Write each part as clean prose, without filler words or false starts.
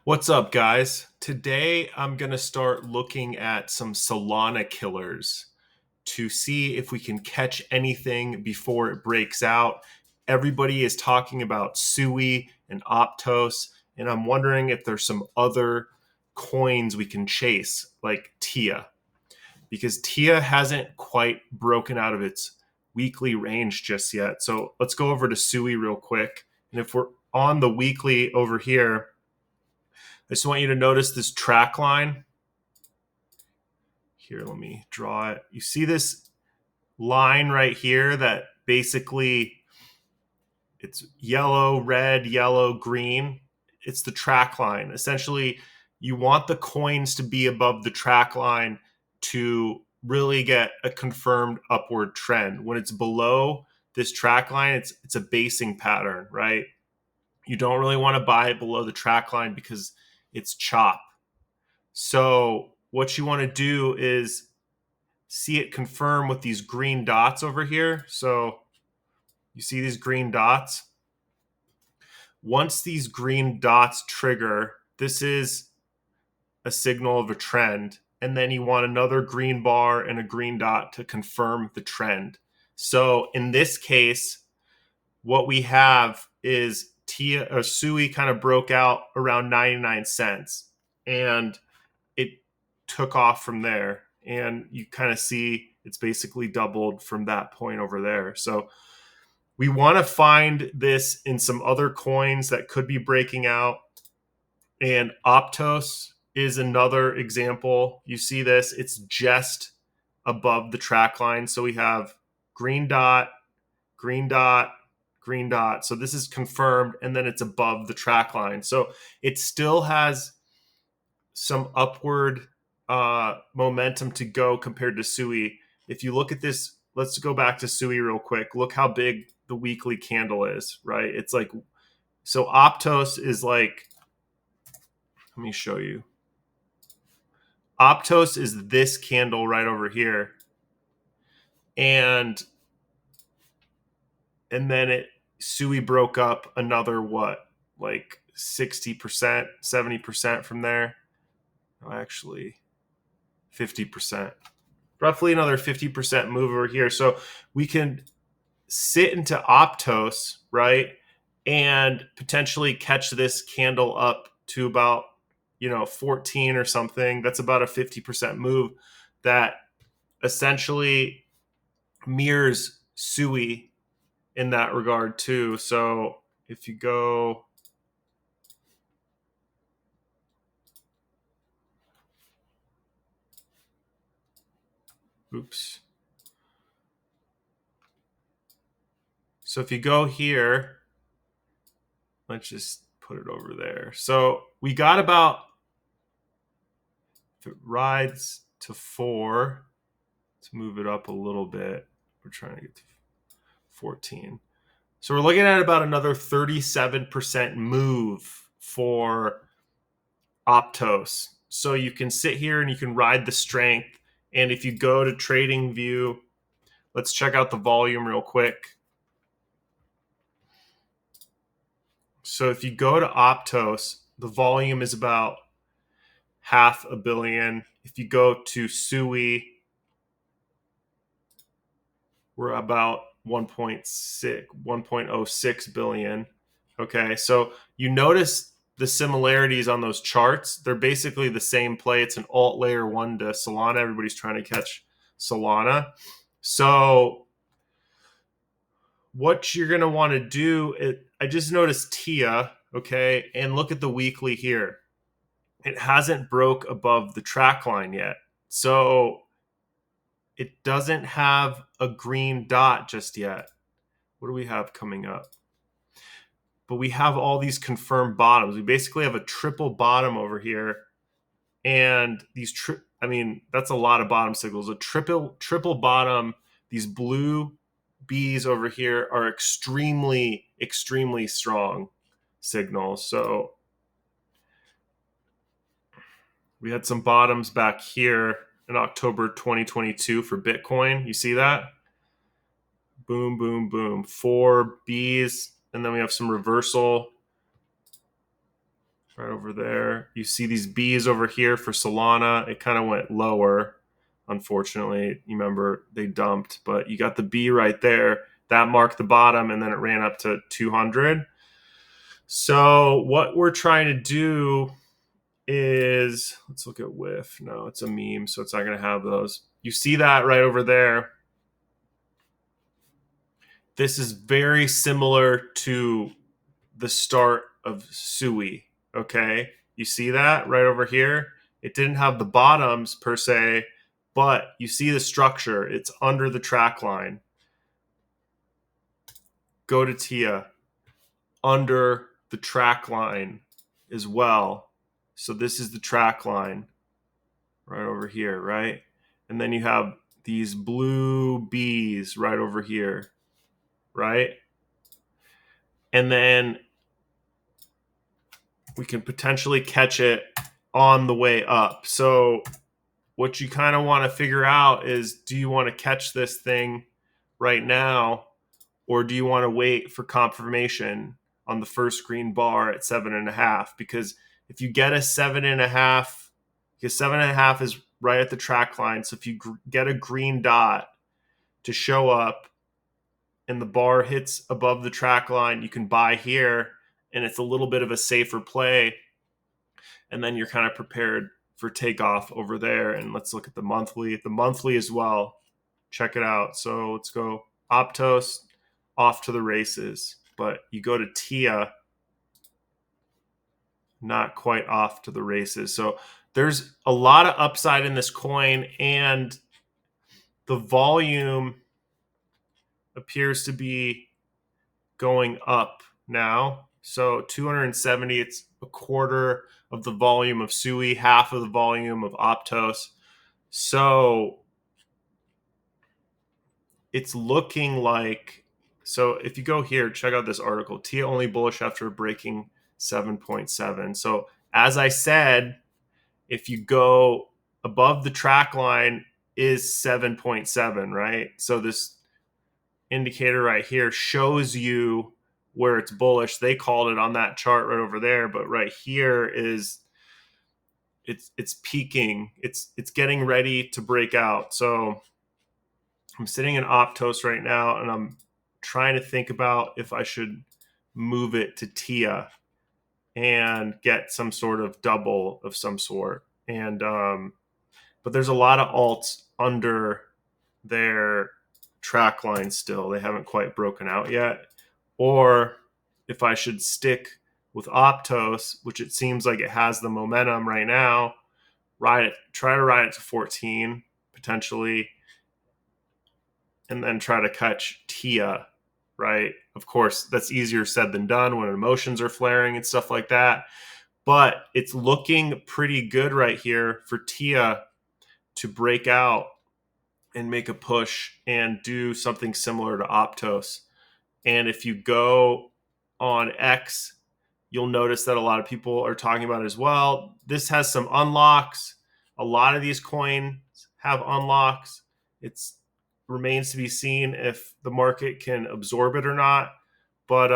What's up, guys? Today I'm going to start looking at some Solana killers to see if we can catch anything before it breaks out. Everybody is talking about Sui and Aptos, and I'm wondering if there's some other coins we can chase, like TIA, because TIA hasn't quite broken out of its weekly range just yet. So let's go over to Sui real quick. And if we're on the weekly over here, I just want you to notice this track line. Here, let me draw it. You see this line right here that basically it's yellow, red, yellow, green. It's the track line. Essentially, you want the coins to be above the track line to really get a confirmed upward trend. When it's below this track line, it's a basing pattern, right? You don't really want to buy it below the track line because it's chop. So what you want to do is see it confirm with these green dots over here. So you see these green dots? Once these green dots trigger, this is a signal of a trend. And then you want another green bar and a green dot to confirm the trend. So in this case, what we have is Sui kind of broke out around 99 cents. And it took off from there, and you kind of see it's basically doubled from that point over there. So we want to find this in some other coins that could be breaking out, and Aptos is another example. You see this, it's just above the track line. So we have green dot, green dot, green dot. So this is confirmed, and then it's above the track line. So it still has some upward momentum to go compared to Sui. If you look at this, let's go back to Sui real quick. Look how big the weekly candle is, right? It's like, so Aptos is like, let me show you. Aptos is this candle right over here. And then Sui broke up another what? Like 60%, 70% from there. Oh, actually 50%. Roughly another 50% move over here. So we can sit into Aptos, right? And potentially catch this candle up to about, 14 or something. That's about a 50% move that essentially mirrors Sui in that regard too. So if you go, oops. So if you go here, let's just put it over there. So we got about, if it rides to 4, let's move it up a little bit. We're trying to get to 14. So we're looking at about another 37% move for Aptos. So you can sit here and you can ride the strength. And if you go to Trading View, let's check out the volume real quick. So if you go to Aptos, the volume is about 500 million. If you go to Sui, we're about 1.06 billion. Okay, so you notice the similarities on those charts. They're basically the same play. It's an alt layer 1 to Solana. Everybody's trying to catch Solana. So what you're going to want to do, I just noticed TIA, okay, and look at the weekly here. It hasn't broke above the track line yet. So it doesn't have a green dot just yet. What do we have coming up? But we have all these confirmed bottoms. We basically have a triple bottom over here. And these, that's a lot of bottom signals. A triple bottom, these blue B's over here are extremely, extremely strong signals. So we had some bottoms back here in October 2022 for Bitcoin. You see that? Boom, boom, boom. 4 B's. And then we have some reversal. right over there. You see these Bs over here for Solana. It kind of went lower, unfortunately. You remember they dumped, but you got the B right there. That marked the bottom, and then it ran up to 200. So what we're trying to do is, let's look at whiff. No, it's a meme, so it's not going to have those. You see that right over there. This is very similar to the start of Sui. Okay, you see that right over here. It didn't have the bottoms per se, but you see the structure. It's under the track line. Go to Tia, under the track line as well. So this is the track line right over here, right? And then you have these blue B's right over here, right? And then we can potentially catch it on the way up. So what you kind of want to figure out is, do you want to catch this thing right now, or do you want to wait for confirmation on the first green bar at 7.5? Because if you get a 7.5, because 7.5 is right at the track line. So if you get a green dot to show up and the bar hits above the track line, you can buy here, and it's a little bit of a safer play. And then you're kind of prepared for takeoff over there. And let's look at the monthly as well. Check it out. So let's go Aptos, off to the races. But you go to Tia, not quite off to the races. So there's a lot of upside in this coin, and the volume appears to be going up now. So 270, it's a quarter of the volume of Sui, half of the volume of Aptos. So it's looking like, so if you go here, check out this article. Tia only bullish after breaking 7.7. So as I said, if you go above the track line is 7.7, right? So this indicator right here shows you where it's bullish. They called it on that chart right over there, but right here is it's peaking. It's getting ready to break out. So I'm sitting in Aptos right now, and I'm trying to think about if I should move it to Tia and get some sort of double of some sort. And but there's a lot of alts under their track line still. They haven't quite broken out yet. Or if I should stick with Aptos, which it seems like it has the momentum right now, try to ride it to 14 potentially, and then try to catch Tia, right? Of course, that's easier said than done when emotions are flaring and stuff like that. But it's looking pretty good right here for Tia to break out and make a push and do something similar to Aptos. And if you go on X, you'll notice that a lot of people are talking about it as well. This has some unlocks. A lot of these coins have unlocks. It remains to be seen if the market can absorb it or not. But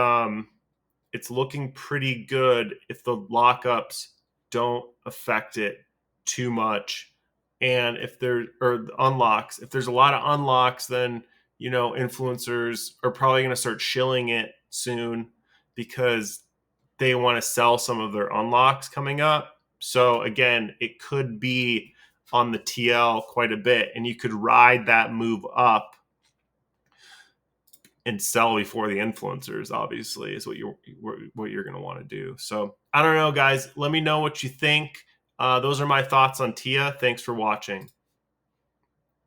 it's looking pretty good if the lockups don't affect it too much. And if there are unlocks, if there's a lot of unlocks, then influencers are probably going to start shilling it soon because they want to sell some of their unlocks coming up. So again, it could be on the TL quite a bit, and you could ride that move up and sell before the influencers, obviously, is what you're going to want to do. So I don't know, guys. Let me know what you think. Those are my thoughts on Tia. Thanks for watching.